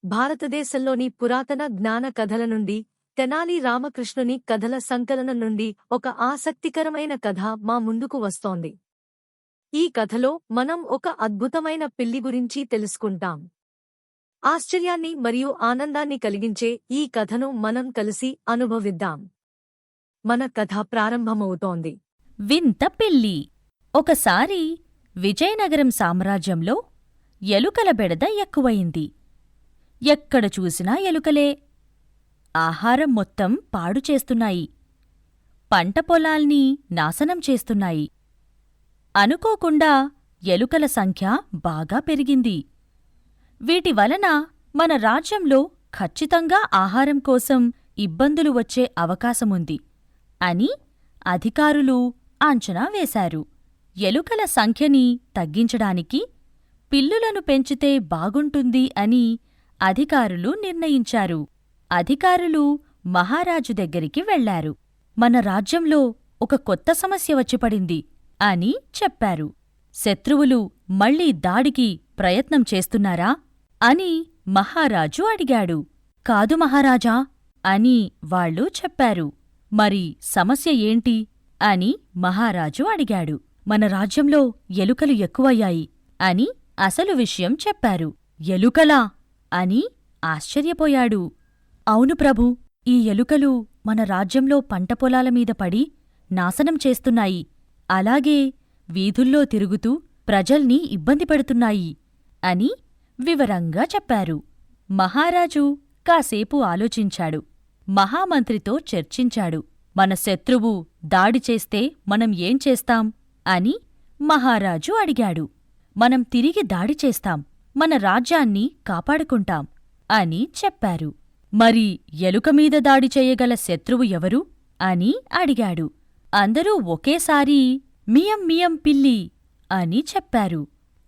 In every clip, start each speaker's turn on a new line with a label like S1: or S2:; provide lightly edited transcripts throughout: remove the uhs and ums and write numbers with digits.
S1: భారతదేశంలోని పురాతన జ్ఞాన కథల నుండి, తెనాలి రామకృష్ణుని కథల సంకలనం నుండి ఒక ఆసక్తికరమైన కథ మా ముందుకు వస్తోంది. ఈ కథలో మనం ఒక అద్భుతమైన పిల్లి గురించి తెలుసుకుంటాం. ఆశ్చర్యాన్ని మరియు ఆనందాన్ని కలిగించే ఈ కథను మనం కలిసి అనుభవిద్దాం. మన కథ ప్రారంభమవుతోంది.
S2: వింత పిల్లి. ఒకసారి విజయనగరం సామ్రాజ్యంలో ఎలుకల బెడద ఎక్కువయింది. ఎక్కడ చూసినా ఎలుకలే. ఆహారం మొత్తం పాడు చేస్తున్నాయి. పంట పొలాల్ని నాశనం చేస్తున్నాయి. అనుకోకుండా ఎలుకల సంఖ్య బాగా పెరిగింది. వీటి వలన మన రాజ్యంలో ఖచ్చితంగా ఆహారం కోసం ఇబ్బందులు వచ్చే అవకాశముంది అని అధికారులు అంచనా వేశారు. ఎలుకల సంఖ్యని తగ్గించడానికి పిల్లులను పెంచితే బాగుంటుంది అని అధికారులు నిర్ణయించారు. అధికారులు మహారాజు దగ్గరికి వెళ్లారు. మన రాజ్యంలో ఒక కొత్త సమస్య వచ్చిపడింది అని చెప్పారు. శత్రువులు మళ్లీ దాడికి ప్రయత్నం చేస్తున్నారా అని మహారాజు అడిగాడు. కాదు మహారాజా అని వాళ్లు చెప్పారు. మరి సమస్య ఏంటి అని మహారాజు అడిగాడు. మన రాజ్యంలో ఎలుకలు ఎక్కువయ్యాయి అని అసలు విషయం చెప్పారు. ఎలుకలా అని ఆశ్చర్యపోయాడు. అవును ప్రభూ, ఈ ఎలుకలు మన రాజ్యంలో పంట పొలాల మీద పడి నాశనం చేస్తున్నాయి. అలాగే వీధుల్లో తిరుగుతూ ప్రజల్ని ఇబ్బంది పెడుతున్నాయి అని వివరంగా చెప్పారు. మహారాజు కాసేపు ఆలోచించాడు. మహామంత్రితో చర్చించాడు. మన శత్రువు దాడి చేస్తే మనం ఏం చేస్తాం అని మహారాజు అడిగాడు. మనం తిరిగి దాడి చేస్తాం, మన రాజ్యాన్ని కాపాడుకుంటాం అని చెప్పారు. మరి ఎలుకమీద దాడి చేయగల శత్రువు ఎవరు అని అడిగాడు. అందరూ ఒకేసారి మియం మియం పిల్లి అని చెప్పారు.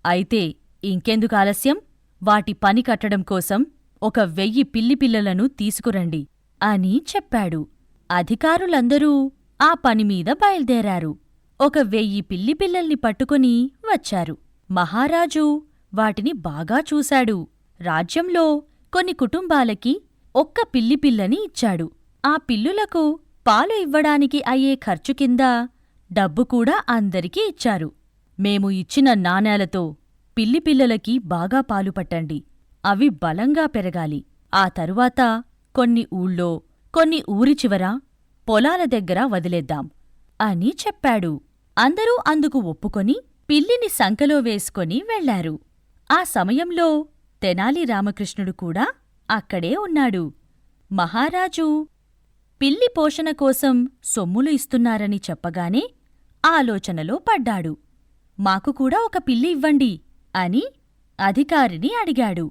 S2: అయితే ఇంకెందుకు ఆలస్యం, వాటి పని కట్టడం కోసం 1000 పిల్లిపిల్లలను తీసుకురండి అని చెప్పాడు. అధికారులందరూ ఆ పనిమీద బయల్దేరారు. 1000 పిల్లిపిల్లల్ని పట్టుకుని వచ్చారు. మహారాజు వాటిని బాగా చూశాడు. రాజ్యంలో కొన్ని కుటుంబాలకి 1 పిల్లిపిల్లని ఇచ్చాడు. ఆ పిల్లులకు పాలు ఇవ్వడానికి అయ్యే ఖర్చు కింద డబ్బు కూడా అందరికీ ఇచ్చారు. మేము ఇచ్చిన నాణేలతో పిల్లిపిల్లలకి బాగా పాలు పట్టండి, అవి బలంగా పెరగాలి. ఆ తరువాత కొన్ని ఊళ్ళో, కొన్ని ఊరి చివర, పొలాల దగ్గర వదిలేద్దాం అని చెప్పాడు. అందరూ అందుకు ఒప్పుకొని పిల్లిని సంకలో వేసుకొని వెళ్లారు. ఆ సమయంలో తెనాలి రామకృష్ణుడు కూడా అక్కడే ఉన్నాడు. మహారాజు పిల్లి పోషణ కోసం సొమ్ములు ఇస్తున్నారని చెప్పగానే ఆలోచనలో పడ్డాడు. మాకు కూడా 1 పిల్లి ఇవ్వండి అని అధికారిని అడిగాడు.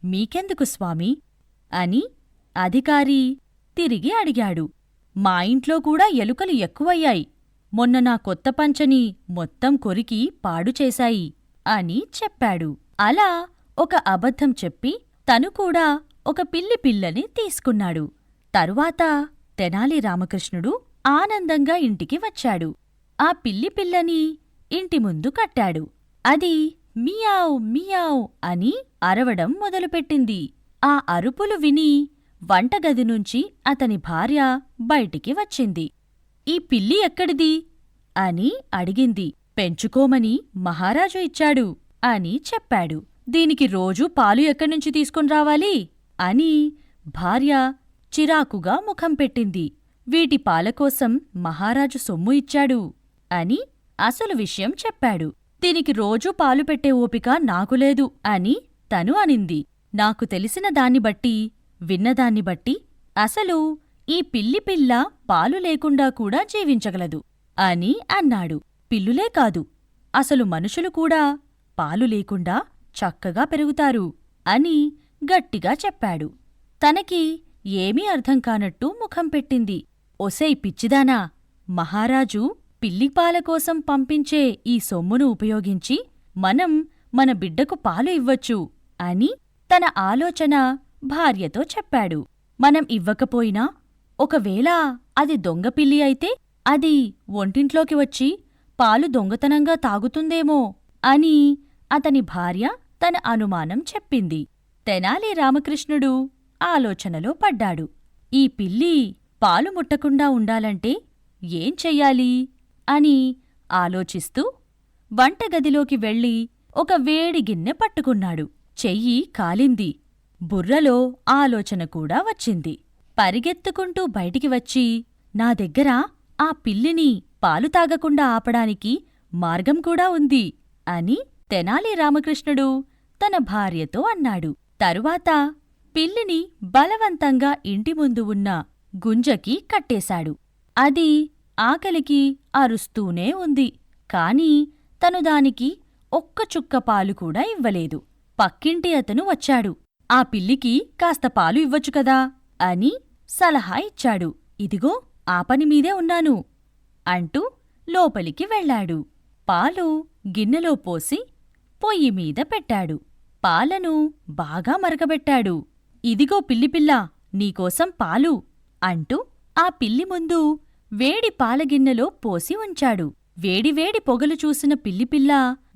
S2: మీకెందుకు స్వామీ అని అధికారి తిరిగి అడిగాడు. మా ఇంట్లో కూడా ఎలుకలు ఎక్కువయ్యాయి. మొన్న నా కొత్త పంచని మొత్తం కొరికి పాడు చేశాయి అని చెప్పాడు. అలా ఒక అబద్ధం చెప్పి తను కూడా 1 పిల్లిపిల్లని తీసుకున్నాడు. తరువాత తెనాలి రామకృష్ణుడు ఆనందంగా ఇంటికి వచ్చాడు. ఆ పిల్లిపిల్లని ఇంటి ముందు కట్టాడు. అది మియావ్ మియావ్ అని అరవడం మొదలుపెట్టింది. ఆ అరుపులు విని వంటగది నుంచి అతని భార్య బయటికి వచ్చింది. ఈ పిల్లి ఎక్కడిది అని అడిగింది. పెంచుకోమని మహారాజు ఇచ్చాడు అని చెప్పాడు. దీనికి రోజూ పాలు ఎక్కడ్నుంచి తీసుకునిరావాలి అని భార్య చిరాకుగా ముఖం పెట్టింది. వీటి పాలకోసం మహారాజు సొమ్ము ఇచ్చాడు అని అసలు విషయం చెప్పాడు. దీనికి రోజూ పాలు పెట్టే ఓపిక నాకులేదు అని తను అనింది. నాకు తెలిసిన దాన్ని బట్టి, విన్నదాన్ని బట్టి అసలు ఈ పిల్లిపిల్ల పాలు లేకుండా కూడా జీవించగలదు అని అన్నాడు. పిల్లులే కాదు, అసలు మనుషులు కూడా పాలు లేకుండా చక్కగా పెరుగుతారు అని గట్టిగా చెప్పాడు. తనకి ఏమీ అర్థం కానట్టు ముఖం పెట్టింది. ఒసేయ్ పిచ్చిదానా, మహారాజు పిల్లిపాల కోసం పంపించే ఈ సొమ్మును ఉపయోగించి మనం మన బిడ్డకు పాలు ఇవ్వచ్చు అని తన ఆలోచన భార్యతో చెప్పాడు. మనం ఇవ్వకపోయినా ఒకవేళ అది దొంగపిల్లి అయితే అది ఒంటింట్లోకి వచ్చి పాలు దొంగతనంగా తాగుతుందేమో అని అతని భార్య తన అనుమానం చెప్పింది. తెనాలి రామకృష్ణుడు ఆలోచనలో పడ్డాడు. ఈ పిల్లి పాలు ముట్టకుండా ఉండాలంటే ఏం చెయ్యాలి అని ఆలోచిస్తూ వంటగదిలోకి వెళ్ళి ఒక వేడి గిన్నె పట్టుకున్నాడు. చెయ్యి కాలింది. బుర్రలో ఆలోచన కూడా వచ్చింది. పరిగెత్తుకుంటూ బయటికి వచ్చి, నా దగ్గర ఆ పిల్లిని పాలు తాగకుండా ఆపడానికి మార్గం కూడా ఉంది అని తెనాలి రామకృష్ణుడు తన భార్యతో అన్నాడు. తరువాత పిల్లిని బలవంతంగా ఇంటి ముందు ఉన్న గుంజకి కట్టేశాడు. అది ఆకలికి అరుస్తూనే ఉంది. కాని తను దానికి ఒక్క చుక్క పాలు కూడా ఇవ్వలేదు. పక్కింటి అతను వచ్చాడు. ఆ పిల్లికి కాస్త పాలు ఇవ్వచ్చు కదా అని సలహా ఇచ్చాడు. ఇదిగో ఆ పనిమీదే ఉన్నాను అంటూ లోపలికి వెళ్ళాడు. పాలు గిన్నెలో పోసి పొయ్యిమీద పెట్టాడు. పాలను బాగా మరగబెట్టాడు. ఇదిగో పిల్లిపిల్లా, నీకోసం పాలు అంటూ ఆ పిల్లి ముందు వేడి పాలగిన్నెలో పోసి ఉంచాడు. వేడివేడి పొగలు చూసిన పిల్లిపిల్ల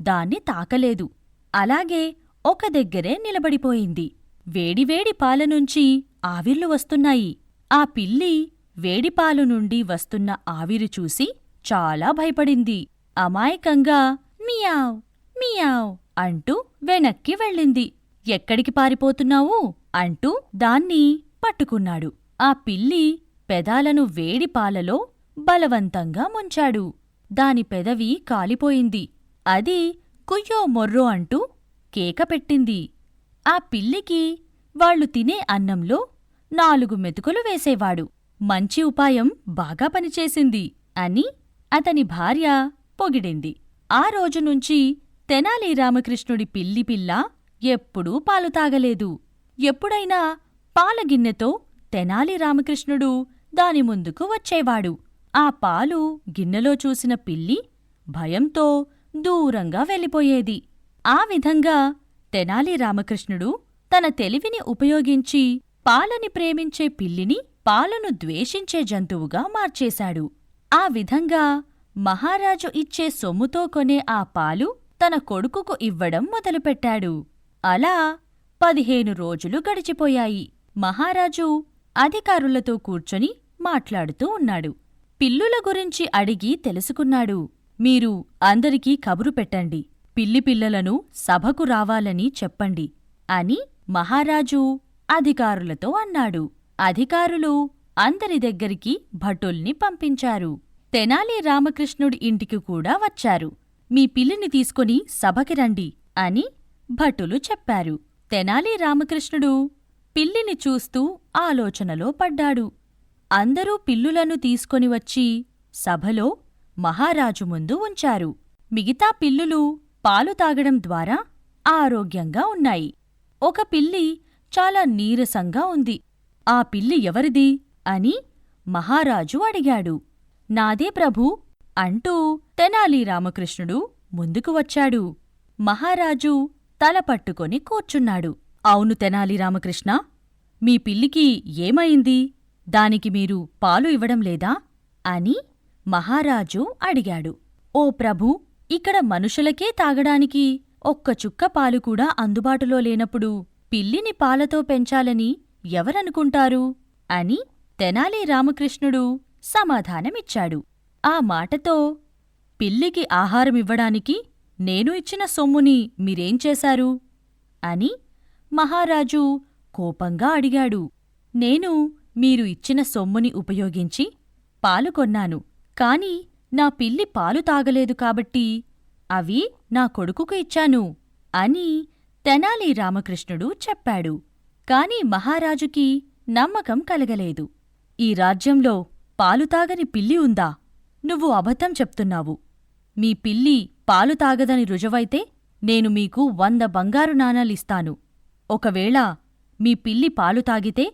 S2: దాన్ని తాకలేదు. అలాగే ఒక దగ్గరే నిలబడిపోయింది. వేడివేడి పాలనుంచి ఆవిర్లు వస్తున్నాయి. ఆ పిల్లి వేడిపాలు నుండి వస్తున్న ఆవిరి చూసి చాలా భయపడింది. అమాయకంగా మియావ్ మియావ్ అంటూ వెనక్కి వెళ్ళింది. ఎక్కడికి పారిపోతున్నావు అంటూ దాన్ని పట్టుకున్నాడు. ఆ పిల్లి పెదాలను వేడి పాలలో బలవంతంగా ముంచాడు. దాని పెదవి కాలిపోయింది. అది కుయ్యో మొర్రో అంటూ కేక పెట్టింది. ఆ పిల్లికి వాళ్లు తినే అన్నంలో 4 మెతుకులు వేసేవాడు. మంచి ఉపాయం బాగా పనిచేసింది అని అతని భార్య పొగిడింది. ఆ రోజునుంచి తెనాలి రామకృష్ణుడి పిల్లిపిల్ల ఎప్పుడూ పాలు తాగలేదు. ఎప్పుడైనా పాలగిన్నెతో తెనాలి రామకృష్ణుడు దాని ముందుకు వచ్చేవాడు. ఆ పాలు గిన్నెలో చూసిన పిల్లి భయంతో దూరంగా వెళ్ళిపోయేది. ఆ విధంగా తెనాలి రామకృష్ణుడు తన తెలివిని ఉపయోగించి పాలని ప్రేమించే పిల్లిని పాలను ద్వేషించే జంతువుగా మార్చేశాడు. ఆ విధంగా మహారాజు ఇచ్చే సొమ్ముతో కొనే ఆ పాలు తన కొడుకుకు ఇవ్వడం మొదలుపెట్టాడు. అలా 15 రోజులు గడిచిపోయాయి. మహారాజు అధికారులతో కూర్చొని మాట్లాడుతూ ఉన్నాడు. పిల్లుల గురించి అడిగి తెలుసుకున్నాడు. మీరు అందరికీ కబురు పెట్టండి, పిల్లిపిల్లలను సభకు రావాలని చెప్పండి అని మహారాజు అధికారులతో అన్నాడు. అధికారులు అందరి దగ్గరికి భటుల్ని పంపించారు. తెనాలి రామకృష్ణుడి ఇంటికి కూడా వచ్చారు. మీ పిల్లిని తీసుకొని సభకి రండి అని భటులు చెప్పారు. తెనాలి రామకృష్ణుడు పిల్లిని చూస్తూ ఆలోచనలో పడ్డాడు. అందరూ పిల్లులను తీసుకొని వచ్చి సభలో మహారాజు ముందు ఉంచారు. మిగతా పిల్లులు పాలు తాగడం ద్వారా ఆరోగ్యంగా ఉన్నాయి. ఒక పిల్లి చాలా నీరసంగా ఉంది. ఆ పిల్లి ఎవరిది అని మహారాజు అడిగాడు. నాదే ప్రభూ అంటూ తెనాలి రామకృష్ణుడు ముందుకు వచ్చాడు. మహారాజు తల పట్టుకొని కూర్చున్నాడు. అవును తెనాలి రామకృష్ణ, మీ పిల్లికి ఏమైంది? దానికి మీరు పాలు ఇవ్వడం లేదా అని మహారాజు అడిగాడు. ఓ ప్రభూ, ఇక్కడ మనుషులకే తాగడానికి ఒక్క చుక్క పాలు కూడా అందుబాటులో లేనప్పుడు పిల్లిని పాలతో పెంచాలని ఎవరనుకుంటారు అని తెనాలి రామకృష్ణుడు సమాధానమిచ్చాడు. ఆ మాటతో పిల్లికి ఆహారమివ్వడానికి నేను ఇచ్చిన సొమ్ముని మీరేం చేశారు అని మహారాజు కోపంగా అడిగాడు. నేను మీరు ఇచ్చిన సొమ్ముని ఉపయోగించి పాలు కొన్నాను. కాని నా పిల్లి పాలు తాగలేదు కాబట్టి అవి నా కొడుకుకు ఇచ్చాను అని తెనాలి రామకృష్ణుడు చెప్పాడు. కాని మహారాజుకి నమ్మకం కలగలేదు. ఈ రాజ్యంలో పాలు తాగని పిల్లి ఉందా? నువ్వు అబద్ధం చెప్తున్నావు. మీ పిల్లి పాలు తాగదని రుజువైతే నేను మీకు 100 బంగారు నాణాలిస్తాను. ఒకవేళ మీ పిల్లి పాలు తాగితే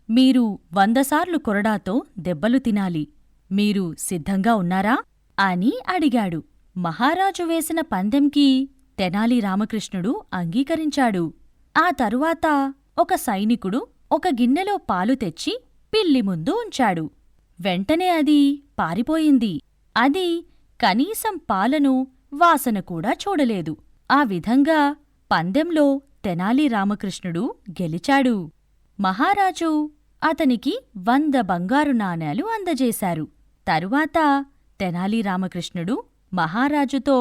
S2: మీరు 100 సార్లు కొరడాతో దెబ్బలు తినాలి. మీరు సిద్ధంగా ఉన్నారా అని అడిగాడు. మహారాజు వేసిన పందెంకి తెనాలి రామకృష్ణుడు అంగీకరించాడు. ఆ తరువాత ఒక సైనికుడు ఒక గిన్నెలో పాలు తెచ్చి పిల్లి ముందు ఉంచాడు. వెంటనే అది పారిపోయింది. అది కనీసం పాలను వాసన కూడా చూడలేదు. ఆ విధంగా పందెంలో తెనాలి రామకృష్ణుడు గెలిచాడు. మహారాజు అతనికి 100 బంగారు నాణేలు అందజేశారు. తరువాత తెనాలి రామకృష్ణుడు మహారాజుతో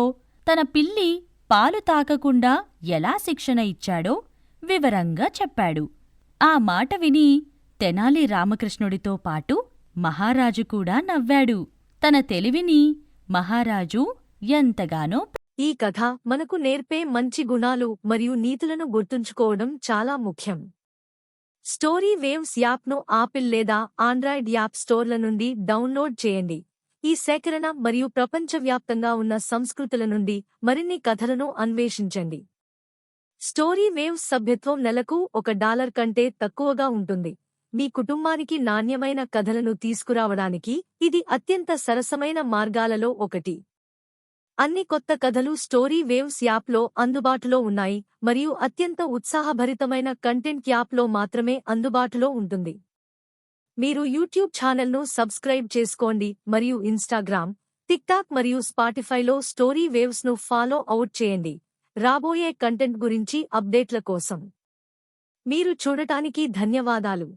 S2: తన పిల్లి పాలు తాకకుండా ఎలా శిక్షణ ఇచ్చాడో వివరంగా చెప్పాడు. ఆ మాట విని తెనాలి రామకృష్ణుడితో పాటు మహారాజు కూడా నవ్వాడు. తన తెలివిని మహారాజు ఎంతగానో
S1: ఈ కథ మనకు నేర్పే మంచి గుణాలు మరియు నీతులను గుర్తుంచుకోవడం చాలా ముఖ్యం. స్టోరీ వేవ్స్ యాప్ను ఆపిల్ లేదా ఆండ్రాయిడ్ యాప్ స్టోర్ల నుండి డౌన్లోడ్ చేయండి. ఈ సేకరణ మరియు ప్రపంచవ్యాప్తంగా ఉన్న సంస్కృతుల నుండి మరిన్ని కథలను అన్వేషించండి. స్టోరీ వేవ్స్ సభ్యత్వం నెలకు $1 కంటే తక్కువగా ఉంటుంది. మీ కుటుంబానికి నాణ్యమైన కథలను తీసుకురావడానికి ఇది అత్యంత సరసమైన మార్గాలలో ఒకటి. అన్ని కొత్త కథలు స్టోరీ వేవ్స్ యాప్లో అందుబాటులో ఉన్నాయి మరియు అత్యంత ఉత్సాహభరితమైన కంటెంట్ యాప్లో మాత్రమే అందుబాటులో ఉంటుంది. మీరు యూట్యూబ్ ఛానల్ను సబ్స్క్రైబ్ చేసుకోండి మరియు ఇన్స్టాగ్రామ్, టిక్టాక్ మరియు స్పాటిఫైలో స్టోరీ వేవ్స్ను ఫాలో అవుట్ చేయండి రాబోయే కంటెంట్ గురించి అప్డేట్ల కోసం. మీరు చూడటానికి ధన్యవాదాలు.